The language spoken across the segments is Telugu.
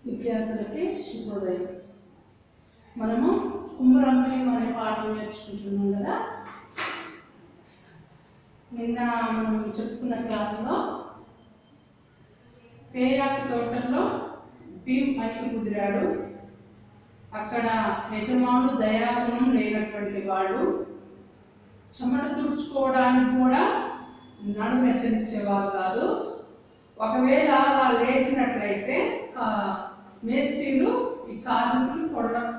విద్యార్థులకి శుభోదయం. మనము కుమ్మరం భీమ్ అనే పాఠం నేర్చుకుంటున్నాం కదా. నిన్న మనం చెప్పుకున్న క్లాసులో తేయాకు తోటల్లో భీమ్ పనికి కుదిరాడు. అక్కడ యజమానుడు దయాగుణం లేనటువంటి వాడు. చెమట తుడుచుకోవడానికి కూడా నడుము ఎత్తనిచ్చేవారు కాదు. ఒకవేళ అలా లేచినట్లయితే మేస్త్రీలు ఈ కార్మికులు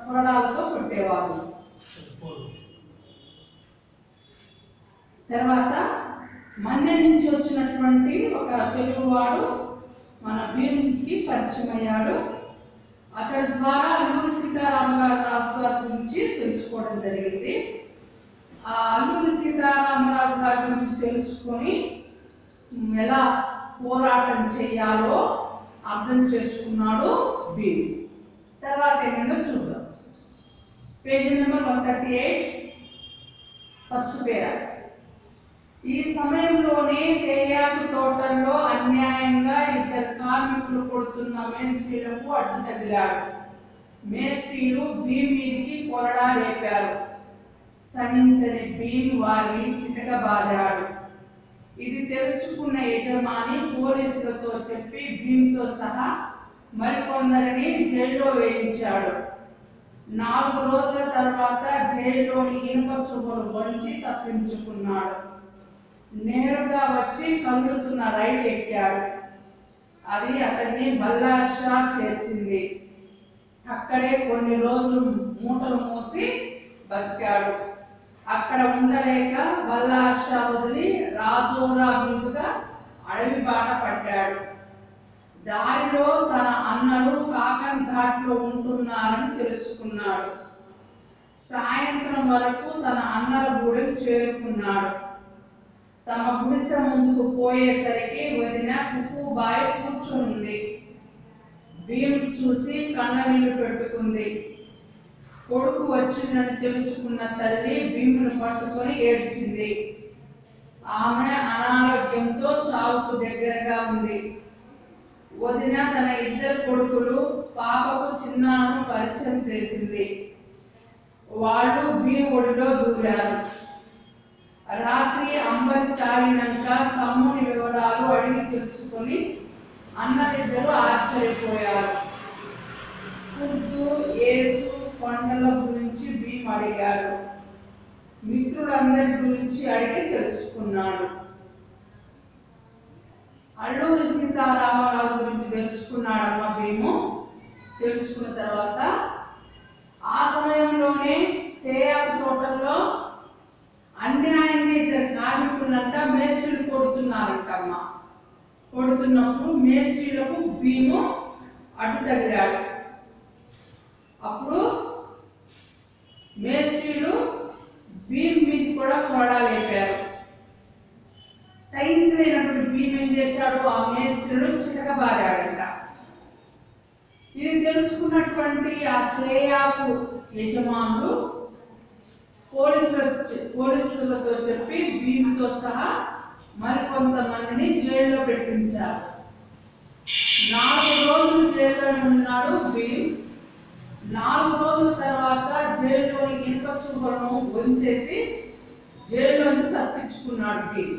కొరడాలతో కొట్టేవారు. తర్వాత మన్య నుంచి వచ్చినటువంటి ఒక తెలుగువాడు మన భీమ్కి పరిచయం అయ్యాడు. అతడి ద్వారా అల్లూరి సీతారామరాజు గారి గురించి తెలుసుకోవడం జరిగింది. ఆ అల్లూరి సీతారామరాజు గారి గురించి తెలుసుకొని ఎలా పోరాటం చేయాలో అర్థం చేసుకున్నాడు భీమ్. తర్వాత ఏమైందో చూద్దాం. పేజీ నెంబర్ 138, ఫస్ట్ పేరా. ఈ సమయంలోనే తేయాకు తోటల్లో అన్యాయంగా ఇద్దరు కార్మికులు కొడుతున్న మేస్త్రీలకు అడ్డు తగిలాడు. మేస్త్రీలు భీమ్ మీదికి కొరడా లేపారు. సహించని భీమ్ వారిని చితకబాదాడు. ఇది తెలుసుకున్న యజమాని పోలీసులతో చెప్పి భీమ్తో సహా మరికొందరిని జైల్లో వేయించాడు. 4 రోజుల తర్వాత జైల్లోని ఇనుప చువ్వలు వంచి తప్పించుకున్నాడు. నేరుగా వచ్చి కదులుతున్న రైలు ఎక్కాడు. అది అతన్ని బల్లార్షా చేర్చింది. అక్కడే కొన్ని రోజులు మూటలు మోసి బతికాడు. అక్కడ ఉండలేక బల్లార్షా వదిలి రాజోరా మీదుగా అడవి బాట పట్టాడు. దారిలో తన అన్నలు కాకన్ ఘాట్లో ఉంటున్నారని తెలుసుకున్నాడు. సాయంత్రం వరకు తన అన్నల గూడెం చేరుకున్నాడు. తమ గుడిసె ముందుకు పోయేసరికి వదిన కుకుబాయి కూర్చుంది. భీమ్ చూసి కన్ననీళ్లు పెట్టుకుంది. కొడుకు వచ్చిందని తెలుసుకున్న తల్లి భీమును పట్టుకొని ఏడ్చింది. ఆమె అనారోగ్యంతో చావుకు దగ్గరగా ఉంది. వదిన తన 2 కొడుకులు పాపకు చిన్నాను పరిచయం చేసింది. వాళ్ళు భీమ్ ఒడిలో దూరారు. రాత్రి అంబలి తాగినాక తమ్ముని వివరాలు అడిగి తెలుసుకొని అన్నలిద్దరూ ఆశ్చర్యపోయారు. కుర్దు, ఏసు, కొండల గురించి భీమ్ అడిగాడు. మిత్రులందరి గురించి అడిగి తెలుసుకున్నాడు. అల్లూరి సీతారామరాజు గురించి తెలుసుకున్నాడమ్మ భీము. తెలుసుకున్న తర్వాత ఆ సమయంలోనే తేయాకు తోటల్లో అన్యాయంగా ఇద్దరు కార్మికులంట మేస్త్రీలు కొడుతున్నారంటమ్మ. కొడుతున్నప్పుడు మేస్త్రీలకు భీము అడ్డు తగిలాడు. అప్పుడు మేస్త్రీలు భీమ్ మీద కూడా కొరడా లేపారు. సహించలేనటువంటి భీమ్ ఏం చేశాడు? ఆ మేస్త్రీలు చితకబాదాడంట. ఇది తెలుసుకున్నటువంటి ఆ తేయాకు యజమానులు పోలీసులతో చెప్పి భీమ్తో సహా మరికొంతమందిని జైల్లో పెట్టించారు. 4 రోజులు జైల్లో ఉన్నాడు భీమ్. 4 రోజుల తర్వాత జైల్లోని ఇనుప చువ్వలను వంచేసి జైల్లోంచి తప్పించుకున్నాడు భీమ్.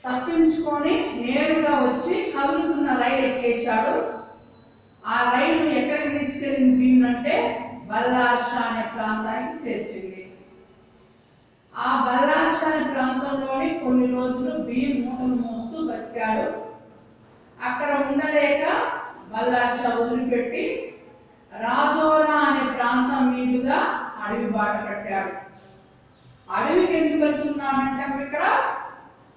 తప్పించుకొని నేరుగా వచ్చి కదులుతున్న రైలు ఎక్కేశాడు. ఆ రైలు ఎక్కడికి తీసుకెళ్ళింది భీమ్ అంటే బల్లార్షా అనే ప్రాంతానికి చేర్చింది. ఆ బల్లార్షా అనే ప్రాంతంలోని కొన్ని రోజులు భీమ్ మూటలు మోస్తూ బతికాడు. అక్కడ ఉండలేక బల్లార్షా వదిలిపెట్టి రాజోరా అనే ప్రాంతం మీదుగా అడవి బాట పట్టాడు. అడవికి ఎందుకు వెళ్తున్నాడంటే ఇక్కడ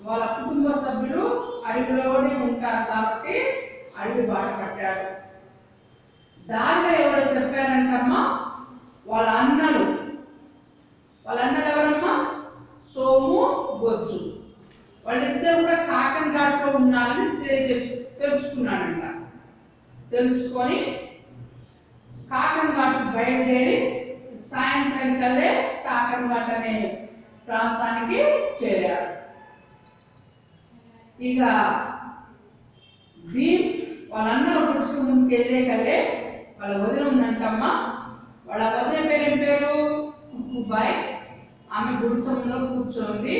వాళ్ళ కుటుంబ సభ్యులు అడవిలోనే ఉంటారు కాబట్టి అడవి బాట పట్టాడు. దారిలో ఎవరో చెప్పారంటమ్మా, వాళ్ళ అన్నలు ఎవరమ్మా? సోము, బొజ్జు. వాళ్ళిద్దరు కూడా కాకన్ ఘాట్లో ఉన్నారని తెలుసుకున్నాడంట. తెలుసుకొని కాకన్ ఘాట్ బయలుదేరి సాయంత్రం కల్లే కాకన్ ఘాట్ అనే ప్రాంతానికి చేరాడు. ఇక భీమ్ వాళ్ళందరూ గుడిసెల ముందుకు వెళ్ళేకలే వాళ్ళ వదిన ఉందంటమ్మ. వాళ్ళ వదిన పేరు ఏం పేరు? కుక్కుబాయ్. ఆమె గుడిసె ముందు కూర్చోంది.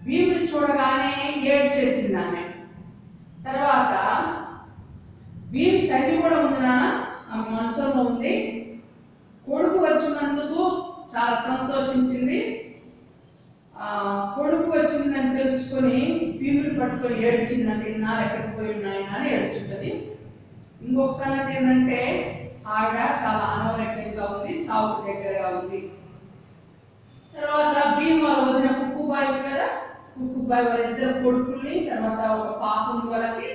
భీముని చూడగానే ఏడ్చేసింది ఆమె. తర్వాత భీమ్ తల్లి కూడా ఉంది నాన్న, ఆమె మంచంలో ఉంది. కొడుకు వచ్చినందుకు చాలా సంతోషించింది. కొడుకు వచ్చిందని తెలుసుకొని భీముని పట్టుకొని ఏడ్చిందంటే ఇన్నాళ్ళు ఎక్కడికి పోయి ఉన్నాయని అని ఏడ్చుంటుంది. ఇంకొక సంగతి ఏంటంటే ఆవిడ చాలా అనారోగ్యంగా ఉంది, చావుకు దగ్గరగా ఉంది. తర్వాత భీమ్ వాళ్ళ వదిన కుక్కుబాయ్ ఉంది కదా, కుక్కుబాయ్ వాళ్ళ ఇద్దరు కొడుకుల్ని తర్వాత ఒక పాప ఉంది వాళ్ళకి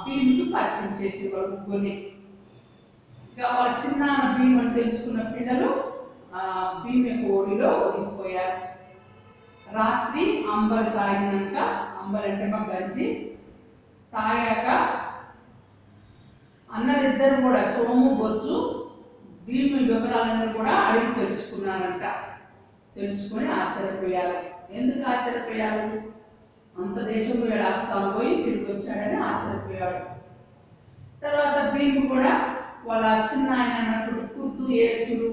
భీముకి పరిచయం చేసి వాళ్ళు ముగ్గురిని. ఇక వాళ్ళ చిన్న భీమ్ అని తెలుసుకున్న పిల్లలు భీమ్ యొక్క ఓడిలో ఒదిగిపోయారు. రాత్రి అంబలి తాగినాక, అంబలి అంటే మా గంజి తాగాక అన్నలిద్దరు కూడా సోము బొచ్చు భీము వివరాలన్నీ కూడా అడిగి తెలుసుకున్నారంట. తెలుసుకొని ఆశ్చర్యపోయారు. ఎందుకు ఆశ్చర్యపోయారు? అంత దేశం వేడు అస్సాం పోయి తిరిగి వచ్చాడని ఆశ్చర్యపోయాడు. తర్వాత భీము కూడా వాళ్ళ చిన్న ఆయన అన్నప్పుడు కుర్తు యేసుడు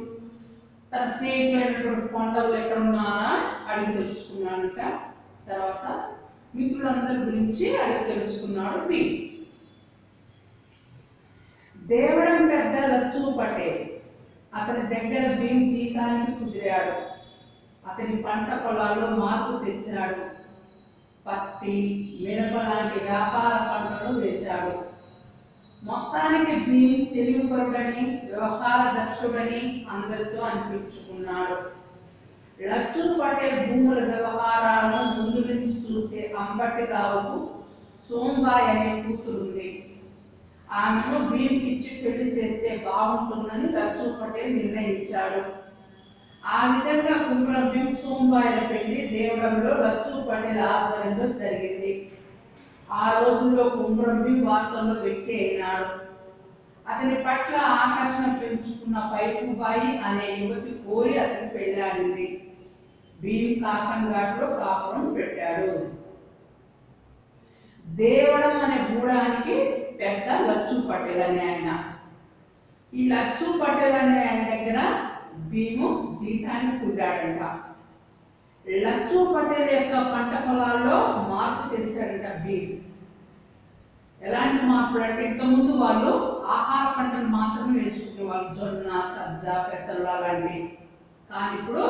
తన స్నేహితులైనటువంటి కొండలు ఎక్కడ ఉన్నారా అడిగి తెలుసుకున్నాడంట. తర్వాత మిత్రులందరి గురించి అడిగి తెలుసుకున్నాడు భీమ్. దేవడం పెద్ద లచ్చు పటేల్ అతని దగ్గర భీమ్ జీతానికి కుదిరాడు. అతని పంట పొలాల్లో మార్పు తెచ్చాడు. పత్తి, మిరప లాంటి వ్యాపార పంటలు వేశాడు. మొత్తానికి భీమ్ తెలివిపరుడని, వ్యవహార దక్షుడని అందరితో అనిపించుకున్నాడు. లచ్చు పటేల్ భూముల వ్యవహారాలను ముందు నుంచి చూసే అంబటి రావుకు సోంబాయ్ అనే కూతురుంది. ఆమెను భీమ్కి ఇచ్చి పెళ్లి చేస్తే బాగుంటుందని లచ్చు పటేల్ నిర్ణయించాడు. ఆ విధంగా కుమ్రం భీమ్ సోంబాయిల పెళ్లి దేవడంలో లచ్చు పటేల్ ఆధ్వర్యంలో జరిగింది. ఆ రోజుల్లో కుమ్రం భీమ్ వార్తల్లో వ్యక్తి అయినాడు. అతని పట్ల ఆకర్షణ పెంచుకున్న పైకుబాయి అనే యువతి కోరి అతని పెళ్లాడింది. భీమ్ కాకన్ ఘాట్లో కాపురం పెట్టాడు. దేవడం అనే గూడానికి పెద్ద లచ్చు పటేల్ అనే ఆయన. ఈ లచ్చు పటేల్ అనే ఆయన దగ్గర భీము జీతాన్ని కుదిరాడంట. లచ్చు పటేల్ యొక్క పంట పొలాల్లో మార్పు తెచ్చాడంట భీమ్. ఎలాంటి మార్పులు అంటే ఇంతకుముందు వాళ్ళు ఆహార పంటలు మాత్రమే వేసుకునేవాళ్ళు, జొన్న, సజ్జ, పెసలు అలాంటివి. కానీ ఇప్పుడు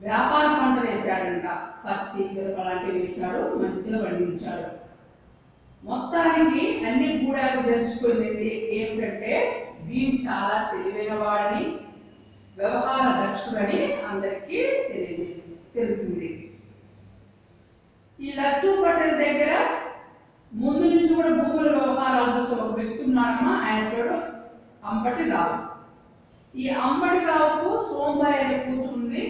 వ్యాపార పంటలు వేసాడంట. పత్తి, మిరప లాంటివి వేశాడు, మంచిగా పండించాడు. మొత్తానికి అన్ని గూడాలు తెలుసుకునేది ఏమిటంటే భీమ్ చాలా తెలివైన వాడని, వ్యవహార దక్షుడని అందరికీ తెలిసింది. ఈ లచ్చు పటేల్ దగ్గర ముందు నుంచి కూడా భూముల వ్యవహారాలు చూసే ఒక వ్యక్తి ఉన్నాడమ్మా. ఆయన పేరు అంబటి రావు. ఈ అంబటి రావుకు సోంబాయి అనే కూతురు ఉంది.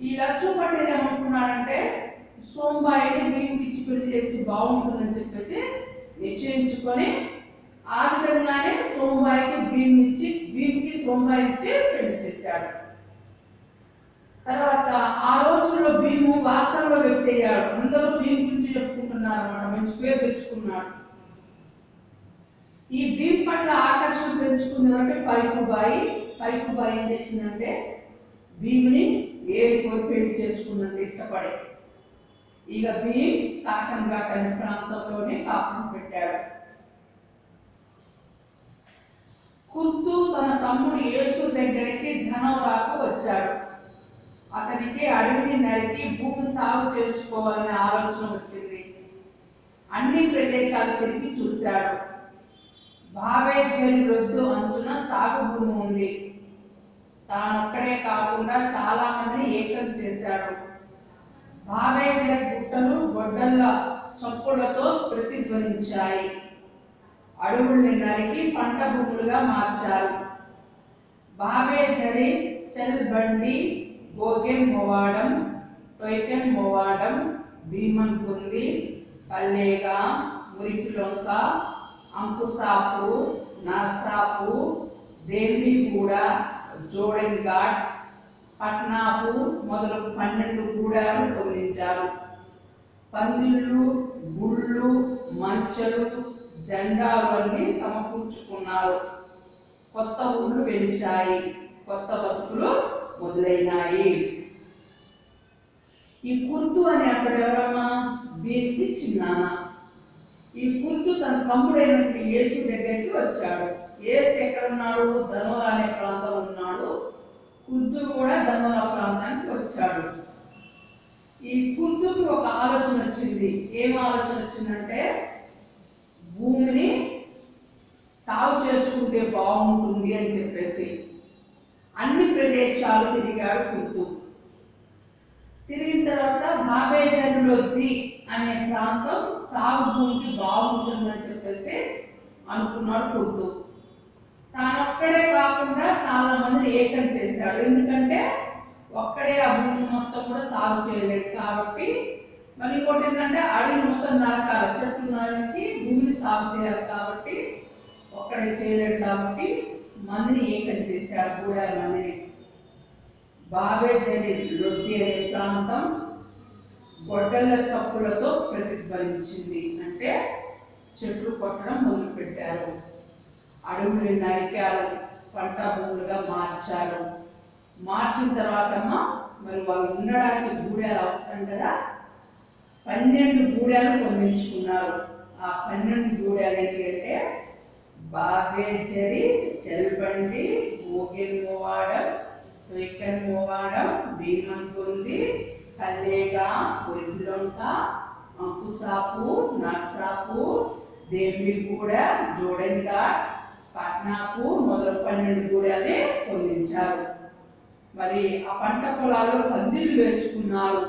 ఈ లచ్చు పటేల్ ఏమనుకున్నాడంటే సోంబాయిని భీమ్కి ఇచ్చి పెళ్లి చేస్తే బాగుంటుందని చెప్పేసి నిశ్చయించుకొని ఆ విధంగానే భీమ్కి సోంబాయి ఇచ్చి పెళ్లి చేశాడు. తర్వాత ఆ రోజుల్లో భీము వార్తల్లో వ్యక్తి అయ్యాడు. అందరూ భీమ్ గురించి చెప్పుకుంటున్నారు అన్నమాట, మంచి పేరు తెచ్చుకున్నాడు. ఈ భీమ్ పట్ల ఆకర్షణ పెంచుకుందంటే పైకుబాయి ఏం చేసిందంటే భీముని కోరి పెళ్లి చేసుకుందంటే ఇష్టపడే. ఇక భీమ్ కాకన్ ఘాట్ అనే ప్రాంతంలోనే కాపురం పెట్టాడు. కుర్తు తన తమ్ముడు యేసు దగ్గరికి ధనవరాకు వచ్చాడు. అతనికి అడవిని నరికి భూమి సాగు చేసుకోవాలనే ఆలోచన వచ్చింది. అన్ని ప్రదేశాలు తిరిగి చూశాడు. బావే చెరు రొద్దు అంచున సాగు భూమి ఉంది. తానొక్కడే కాకుండా చాలా మందిని ఏకం చేశాడు. బావే చెరు గుట్టలు గొడ్డళ్ళ చప్పులతో ప్రతిధ్వనించాయి. అడవుల్ని నరికి పంట భూములుగా మార్చారు. బావే జరి చెల్ బండి గోగెన్ మోవాడం, టొయ్కెన్ మోవాడం, భీమన్ కుంది, పల్లేగా, మురికిలొంక, అంకుసాపూర్, నర్సాపూర్, దేవిగూడ, జోడెన్ ఘాట్, పట్నాపూర్ మొదలు 12 గూడాలు తొలగించారు. పందిళ్ళు, గుళ్ళు, మంచెలు, జెండాలు అన్ని సమకూర్చుకున్నారు. కొత్త ఊళ్ళు వెలిశాయి, కొత్త బతుకులు మొదలైనాయి. ఈ కుర్తు అనే అతడు ఎవరమ్మా? భీమ్కి చిన్నాన్న. ఈ కుర్తు తన తమ్ముడైనటువంటి యేసు దగ్గరికి వచ్చాడు. యేసు ఎక్కడ ఉన్నాడు? ధనోరా అనే ప్రాంతంలో ఉన్నాడు. కుర్తు కూడా ధనోరా ప్రాంతానికి వచ్చాడు. ఈ కుర్తుకి ఒక ఆలోచన వచ్చింది. ఏం ఆలోచన వచ్చిందంటే, భూమిని సాగు చేసుకుంటే బాగుంటుంది అని చెప్పేసి అన్ని ప్రదేశాలు తిరిగాడు కుర్తు. తిరిగిన తర్వాత బాబేజర్లొద్ది అనే ప్రాంతం సాగు భూమికి బాగుంటుందని చెప్పేసి అనుకున్నాడు కుర్తు. తానొక్కడే కాకుండా చాలా మందిని ఏకం చేశాడు. ఎందుకంటే ఒక్కడే ఆ భూమి మొత్తం కూడా సాగు చేయలేడు కాబట్టి. మళ్ళీ ఇంకోటి ఏంటంటే అడవి మొత్తం నరకాలి, చెట్లు నరికి భూమిని సాగు చేయాలి కాబట్టి ఒక్కడే చేయలేడు కాబట్టి మందిని ఏకం చేశాడు, 3,000 మందిని. బాబేజర్లొద్ది అనే ప్రాంతం గొడ్డళ్ళ చప్పులతో ప్రతిధ్వనించింది. అంటే చెట్లు కొట్టడం మొదలుపెట్టారు, అడవులు నరికారు, పంట భూములుగా మార్చారు. మార్చిన తర్వాత మరి వాళ్ళు ఉండడానికి గూడాలు అవసరం కదా, 12 గూడాలు పొందించుకున్నారు. ఆ 12 గూడాలు ఏంటంటే బాబేజరి, జల్బండి, ఓగెన్మోవాడం, తొయికన్మోవాడం, బీనంకొంది, కల్లేగా, ఒరిలొంక, అంకుసాపూర్, నర్సాపూర్, దేవిగూడ, జోడెన్ఘాట్, పట్నాపూర్ మొదలు 12 గూడాలే పొందించారు. మరి ఆ పంట పొలాల్లో పందిళ్ళు వేసుకున్నారు.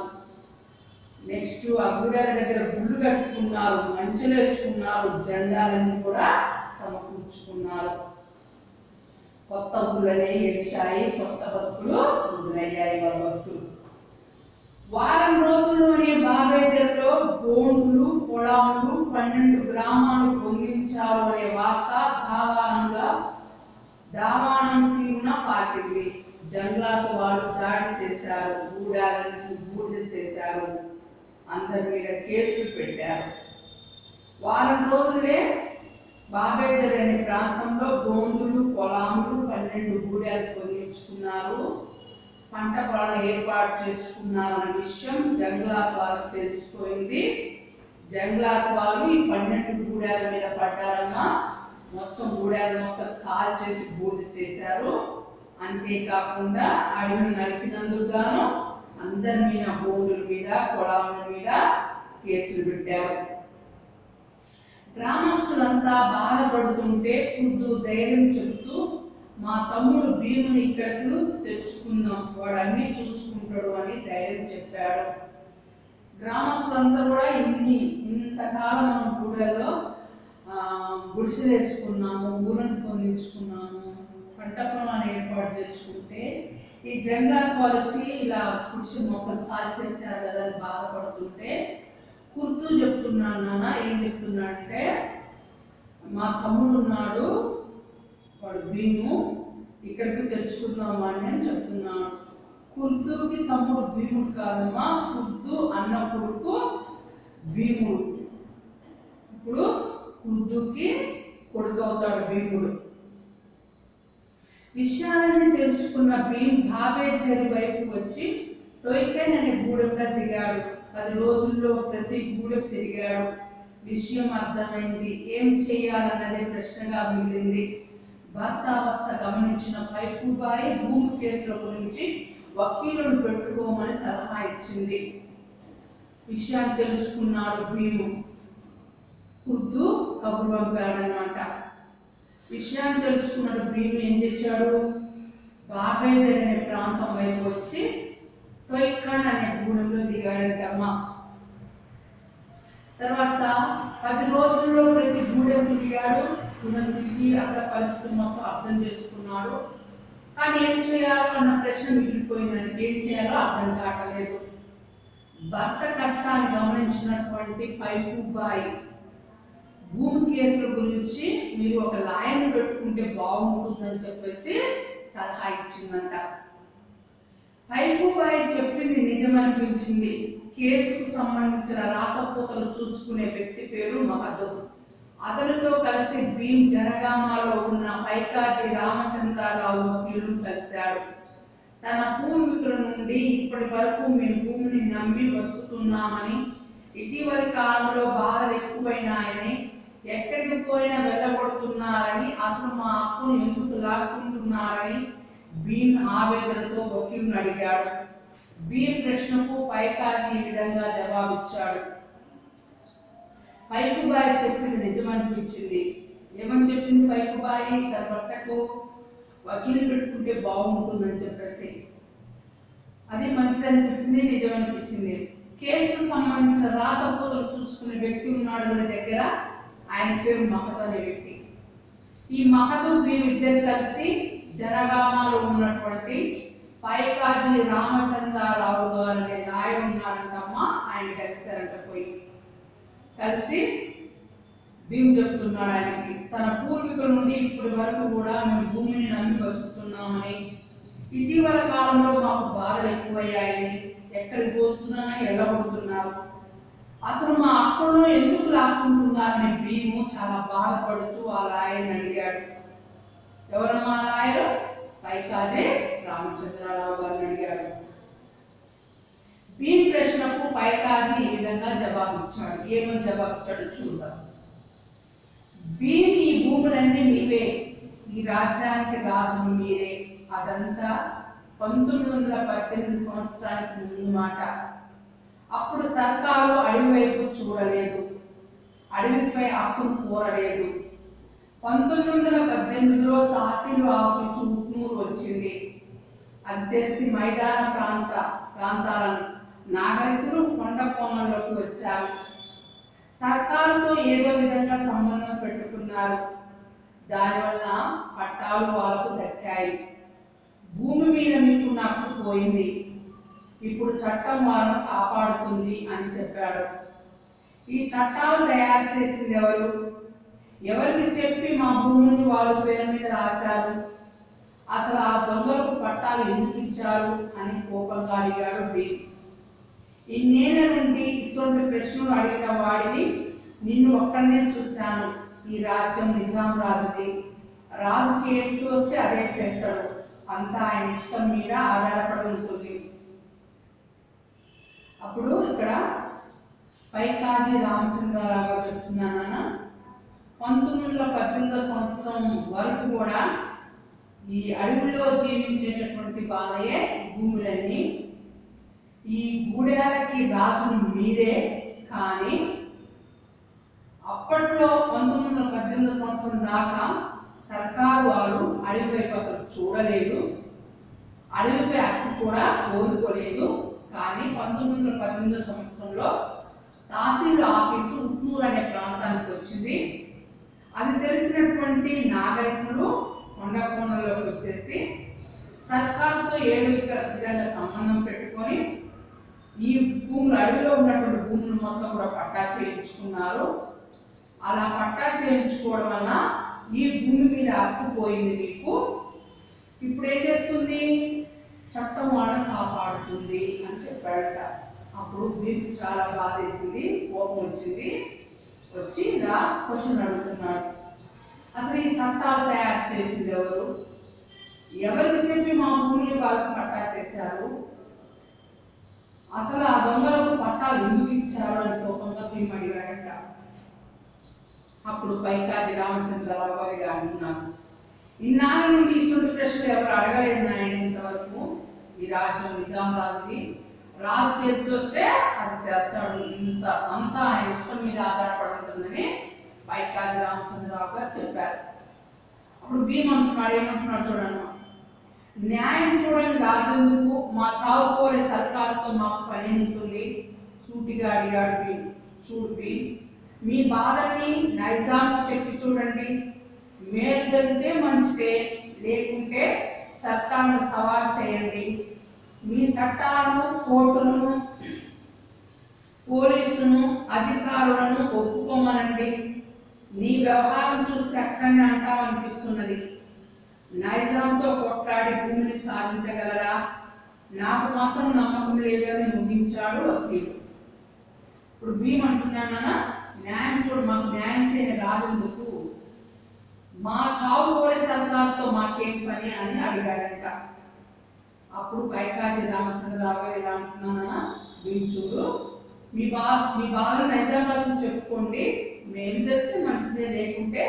నెక్స్ట్ ఆ గూడాల దగ్గర గుళ్ళు కట్టుకున్నారు, మంచెలు వేసుకున్నారు, జెండాలన్నీ కూడా సమకూర్చుకున్నారు. కొత్త ఊళ్ళనే గెలిచాయి, కొత్త బతుకులు మొదలయ్యాయి వాళ్ళ భక్తులు. వారం రోజుల్లోనే బాబేజర్లో గోండులు, పొలాలు, 12 గ్రామాలు పొందించారు అనే వార్త దావానం తీరున పాకింది. జంగ్లాకు వాళ్ళు దాడి చేశారు, గూడాలను బూడిద చేశారు, అందరి మీద కేసులు పెట్టారు. వారం రోజులే బాబేజర్ అనే ప్రాంతంలో గోండులు, పొలాములు 12 గూడాలు పొందించుకున్నారు, పంట పొలాలు ఏర్పాటు చేసుకున్నారు అనే విషయం జంగ్లాకు వాళ్ళకు తెలిసిపోయింది. జంగ్లాకు వాళ్ళు ఈ 12 గూడాల మీద పడ్డారమ్మా. మొత్తం గూడాలు మొత్తం కాల్ చేసి బూడిద చేశారు. అంతేకాకుండా అడవిని నరికినందుకు గాను అందరి మీద, గోండుల మీద, పొలాల మీద కేసులు పెట్టారు. గ్రామస్తులంతా బాధపడుతుంటే కుర్తు ధైర్యం చెబుతూ, మా తమ్ముడు భీముని ఇక్కడికి తెచ్చుకుందాం, వాడు అన్ని చూసుకుంటాడు అని ధైర్యం చెప్పాడు. గ్రామస్తులంతా కూడా ఇంతకాలం మనం గూడెల్లో గుడిసెలు వేసుకున్నాము, ఊరని పొందించుకున్నాము, పంట పొలాన్ని ఏర్పాటు చేసుకుంటే ఈ జంగాలకు వాళ్ళు వచ్చి ఇలా గుడిసె మొక్కలు కాల్ చేశారు కదా అని బాధపడుతుంటే కుర్తు చెప్తున్నాడు. నాన్న ఏం చెప్తున్నాడంటే, మా తమ్ముడు ఉన్నాడు, వాడు భీము, ఇక్కడికి తెచ్చుకుందాం అని చెప్తున్నాడు. కుర్తుకి తమ్ముడు భీముడు కాదమ్మా, కుర్తు అన్న కొడుకు భీముడు. ఇప్పుడు కుర్తుకి కొడుకు అవుతాడు భీముడు. విషయాలని తెలుసుకున్న భీమ్ బాబేజరి వైపు వచ్చి టోయ్కెన్ అనే గూడెంలో దిగాడు. 10 రోజుల్లో ప్రతి గూడెం తిరిగాడు. విషయం అర్థమైంది. ఏం చేయాలన్నదే ప్రశ్నగా మిగిలింది. భర్త అవస్థ గమనించిన పైకుబాయి భూమి కేసుల గురించి వకీలును పెట్టుకోమని సలహా ఇచ్చింది. విషయాన్ని తెలుసుకున్నాడు భీము. కుర్తు కబురు పంపాడనమాట. విషయాన్ని తెలుసుకున్నాడు భీము. ఏం చేశాడు? బాబేజర్ అనే ప్రాంతం వైపు వచ్చి టోయ్కెన్ అనే గూడెంలో దిగాడంటమ్మా. తర్వాత 10 రోజుల్లో ప్రతి గూడెం తిరిగాడు. గూడెం తిరిగి అక్కడ పరిస్థితులు మొత్తం అర్థం చేసుకున్నాడు. కానీ ఏం చేయాలో అన్న ప్రశ్న మిగిలిపోయిందని, ఏం చేయాలో అర్థం కావట్లేదు. భర్త కష్టాన్ని గమనించినటువంటి పైకుబాయి భూమి కేసుల గురించి మీరు ఒక లాయర్ని పెట్టుకుంటే బాగుంటుందని చెప్పేసి సలహా ఇచ్చిందంట. పైకుబాయి చెప్పింది నిజమనిపించింది. కేసుకు సంబంధించిన రాకపోకలు చూసుకునే వ్యక్తి పేరు మహదూర్. అతనితో కలిసి భీమ్ జనగామలో ఉన్న పైకాజీ రామచంద్రరావు వకీలును కలిశాడు. తన పూర్వీకుల నుండి ఇప్పటి వరకు మేము భూమిని నమ్మి బతుకుతున్నామని, ఇటీవలి కాలంలో బాధలు ఎక్కువైనాయని, ఎక్కడికి పోయినా వెళ్ళగొడుతున్నారని, అసలు మా హక్కును ఎందుకు లాక్కుంటున్నారని భీమ్ ఆవేదనతో వకీలును అడిగాడు. భీమ్ ప్రశ్నకు పైకాజీ ఈ విధంగా జవాబిచ్చాడు. పైకుబాయి చెప్పింది నిజమనిపించింది. ఏమని చెప్పింది పైకుబాయి? తన భర్తకు వకీలు పెట్టుకుంటే బాగుంటుందని చెప్పేసి. అది మంచిదనిపించింది, నిజమనిపించింది. కేసుకు సంబంధించిన రాకపోకలు చూసుకునే వ్యక్తి ఉన్నాడు మన దగ్గర. ఆయన పేరు మహద్ అనే వ్యక్తి. ఈ మహదూర్ భీమ్ ఇద్దరు కలిసి జనగామలో ఉన్నటువంటి పైకాజీ రామచంద్రరావు గారు అనే లాయర్ ఉన్నారంటమ్మా, ఆయన కలిశారంట. పోయి కలిసి భీమ్ చెప్తున్నాడు ఆయనకి, తన పూర్వీకుల నుండి ఇప్పటి వరకు కూడా మేము భూమిని నమ్మి బతుకుతున్నామని, ఇటీవల కాలంలో మాకు బాధలు ఎక్కువయ్యాయని, ఎక్కడికి పోతున్నారని వెళ్ళగొడుతున్నారు, అసలు మా హక్కులను ఎందుకు లాక్కుంటున్నారని భీము చాలా బాధపడుతూ ఆ లాయర్ని అడిగాడు. ఎవరమ్మా లాయర్? పైకాజీ రామచంద్రరావు గారిని అడిగాడు. భీమ్ ప్రశ్నకు పైకాజీ ఈ విధంగా జవాబిచ్చాడు. ఏమని జవాబిచ్చాడు చూద్దాం. భీమ్, ఈ భూములన్నీ మీవే, ఈ రాజ్యానికి రాజును మీరే. అదంతా 1918 సంవత్సరానికి ముందు మాట. అప్పుడు సర్కారు అడవి వైపు చూడలేదు, అడవిపై హక్కును కోరలేదు. 1918లో తహసీలు ఆఫీసు ఉట్నూరు వచ్చింది. అది తెలిసి మైదాన ప్రాంతాల నాగరికులు కొండ కోణంలోకి వచ్చారు. సర్కారుతో ఏదో విధంగా సంబంధం పెట్టుకున్నారు. దానివల్ల పట్టాలు వాళ్ళకు దక్కాయి. భూమి మీద మీకు హక్కు పోయింది. ఇప్పుడు చట్టం వాళ్ళను కాపాడుతుంది అని చెప్పాడు. ఈ చట్టాలు తయారు చేసింది ఎవరు? ఎవరికి చెప్పి మా భూమిని వాళ్ళ పేరు మీద రాశారు? అసలు ఆ దొంగలకు పట్టాలు ఎందుకు ఇచ్చారు అని కోపంగా అడిగాడు భీమ్. ఇన్నేళ్ల నుండి ఇటువంటి ప్రశ్నలు అడిగిన వాడిని నిన్ను ఒక్కడనే చూశాను. ఈ రాజ్యం నిజాం రాజుది. రాజుకి ఏది వస్తే అదే చేస్తాడు. అంతా ఆయన ఇష్టం మీద ఆధారపడి ఉంటుంది. అప్పుడు ఇక్కడ పైకాజీ రామచంద్రరావు గారు చెప్తున్నానన్న, 1918 సంవత్సరం వరకు కూడా ఈ అడవిలో జీవించేటటువంటి బాలయ్యే భూములన్నీ. ఈ గూడెలకి రాజును మీరే. కానీ అప్పట్లో 1918 సంవత్సరం దాకా సర్కారు వారు అడవి వైపు అసలు చూడలేదు, అడవిపై హక్కు కూడా కోరుకోలేదు. కానీ 1918 సంవత్సరంలో తహసీల్ ఆఫీసు ఉట్నూరు అనే ప్రాంతానికి వచ్చింది. అది తెలిసినటువంటి నాగరికులు కొండ కోణంలోకి వచ్చేసి సర్కారుతో ఏదో విధంగా సంబంధం పెట్టుకొని ఈ భూములు, అడవిలో ఉన్నటువంటి భూములు మొత్తం కూడా పట్టా చేయించుకున్నారు. అలా పట్టా చేయించుకోవడం వల్ల ఈ భూమి మీద హక్కు పోయింది మీకు. ఇప్పుడు ఏం చేస్తుంది? చట్టం వాళ్ళని కాపాడుతుంది అని చెప్పాడట. అప్పుడు వీరికి చాలా బాధేసింది, కోపం వచ్చింది. వచ్చి ఇలా క్వశ్చన్ అడుగుతున్నాడు, అసలు ఈ చట్టాలు తయారు చేసింది ఎవరు? ఎవరికి చెప్పి మా భూమిని వాళ్ళకి పట్టా చేశారు? అసలు ఆ దొంగలకు పట్టాలు ఎందుకు ఇచ్చారు అని కోపంగా భీమ్ అడిగాడట. అప్పుడు పైకాజీ రామచంద్రరావు గారు అంటున్నారు, ఇన్నాళ్ళ నుండి ఇటువంటి ప్రశ్నలు ఎవరు అడగలేదు నాయన ఇంతవరకు. ఈ రాజ్యం నిజాం రాజుది. రాజు ఏది చూస్తే అది చేస్తాడు. అంతా ఆయన ఇష్టం మీద ఆధారపడి ఉంటుందని పైకాజీ రామచంద్రరావు గారు చెప్పారు. అప్పుడు భీమ్ అంటున్నాడు, ఏమంటున్నాడు చూడండి, న్యాయం చూడండి రాజెందుకు, మా చావు కోరే సర్కారుతో మాకు పని ఉంటుంది సూటిగా అడిగాడు భీమ్. చూడు భీమ్, మీ బాధని నైజాంకు చెప్పి చూడండి. మేలు జరిగితే మంచిదే, లేకుంటే సర్కారును సవాల్ చేయండి. మీ చట్టాలను, కోర్టులను, పోలీసును, అధికారులను ఒప్పుకోమనండి. నీ వ్యవహారం చూస్తే అక్కడనే అంటామనిపిస్తున్నది. నైజాంతో కొట్లాడి భూమిని సాధించగలరా? నాకు మాత్రం నమ్మకం లేదని ముగించాడు వకీలు. ఇప్పుడు భీమ్ అంటున్నానా, న్యాయం చూడు, మాకు న్యాయం చేయని రాజెందుకు, మా చావు కోరే సర్కారుతో మాకేం పని అని అడిగాడంట. అప్పుడు పైకాజీ రామచంద్రరావు గారు ఇలా అంటున్నానా, భీమ్ చూడు, మీ బాధలు నైజాంరాజు చెప్పుకోండి, మేము చెప్తే మంచిదే, లేకుంటే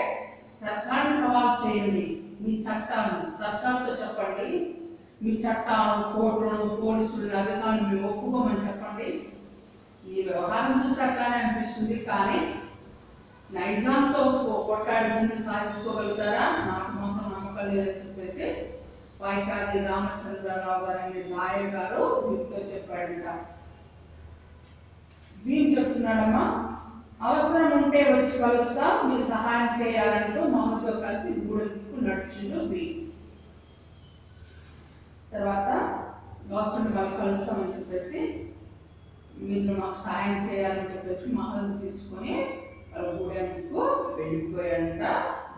సర్కారుని సవాల్ చేయండి, మీ చట్టాలు సర్కారుతో చెప్పండి, మీ చట్టాలు కోర్టులు పోలీసులు అధికారులు మేము ఒప్పుకోమని చెప్పండి. ఈ వ్యవహారం చూసి అట్లానే అనిపిస్తుంది, కానీ నైజాంతో కొట్టాడి ముందు సాధించుకోగలుగుతారా, నాకు మాత్రం నమ్మకం లేదని చెప్పేసి పైకాజీ రామచంద్రరావు గారు అనే లాయర్ గారు భీమ్తో చెప్పాడంట. భీమ్ చెప్తున్నాడమ్మా, అవసరం ఉంటే వచ్చి కలుస్తా, మీరు సహాయం చేయాలంటూ మామతో కలిసి గూడెంకు నడిచిండు భీమ్. తర్వాత గౌసన్ వాళ్ళు కలుస్తామని చెప్పేసి, మీరు మాకు సహాయం చేయాలని చెప్పేసి మహల్ని తీసుకొని వాళ్ళ గూడెంకు వెళ్ళిపోయాడంట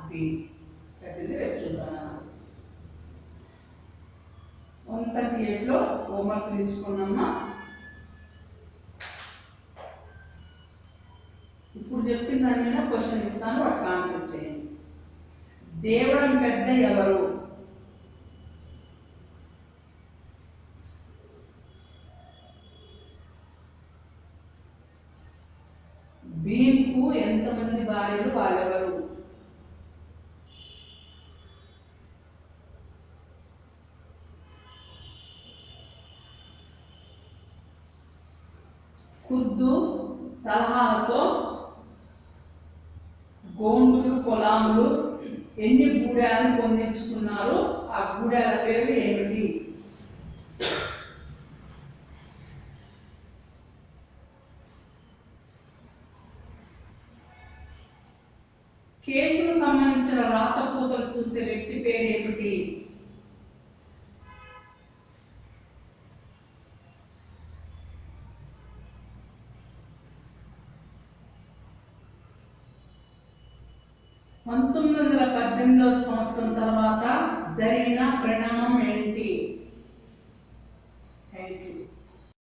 భీమ్. పెద్దది రేపు చూద్దాం. 138లో హోంవర్క్ తీసుకున్నామా. ఇప్పుడు చెప్పిన దాని మీద క్వశ్చన్ ఇస్తాను, వాటికి ఆన్సర్ చేయండి. దేవడం పెద్ద ఎవరు? భీమ్కు ఎంతమంది భార్యలు, వాళ్ళెవరు? ఖుద్దు సలహాలతో గోండులు పొలాములు ఎన్ని గూడాలను పొందించుకున్నారు, ఆ గూడాల పేరు ఏమిటి? కేసుకు సంబంధించిన రాతపూతలు చూసే వ్యక్తి పేరు ఏమిటి? సంవత్సరం తర్వాత జరిగిన పరిణామం ఏంటి? Thank you.